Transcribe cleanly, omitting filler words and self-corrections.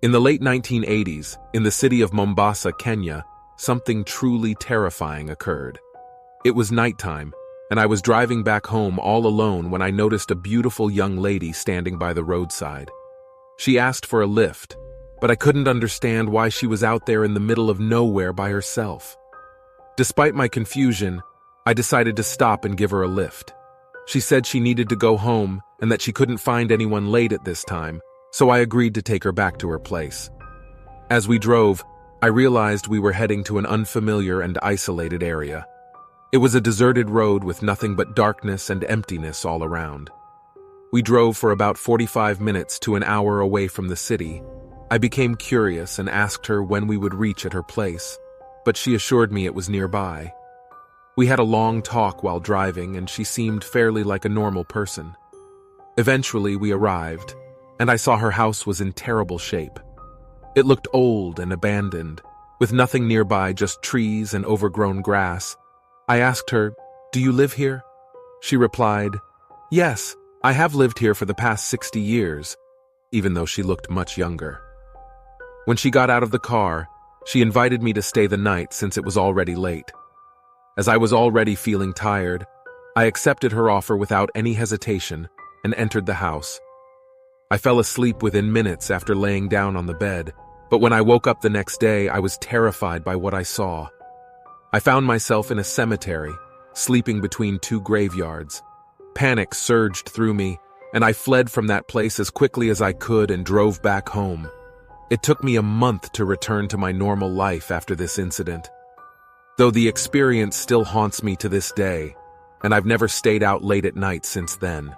In the late 1980s, in the city of Mombasa, Kenya, something truly terrifying occurred. It was nighttime, and I was driving back home all alone when I noticed a beautiful young lady standing by the roadside. She asked for a lift, but I couldn't understand why she was out there in the middle of nowhere by herself. Despite my confusion, I decided to stop and give her a lift. She said she needed to go home and that she couldn't find anyone late at this time, so I agreed to take her back to her place. As we drove, I realized we were heading to an unfamiliar and isolated area. It was a deserted road with nothing but darkness and emptiness all around. We drove for about 45 minutes to an hour away from the city. I became curious and asked her when we would reach at her place, but she assured me it was nearby. We had a long talk while driving, and she seemed fairly like a normal person. Eventually, we arrived, and I saw her house was in terrible shape. It looked old and abandoned, with nothing nearby, just trees and overgrown grass. I asked her, "Do you live here?" She replied, "Yes, I have lived here for the past 60 years, even though she looked much younger. When she got out of the car, she invited me to stay the night since it was already late. As I was already feeling tired, I accepted her offer without any hesitation and entered the house. I fell asleep within minutes after laying down on the bed, but when I woke up the next day, I was terrified by what I saw. I found myself in a cemetery, sleeping between two graveyards. Panic surged through me, and I fled from that place as quickly as I could and drove back home. It took me a month to return to my normal life after this incident, though the experience still haunts me to this day, and I've never stayed out late at night since then.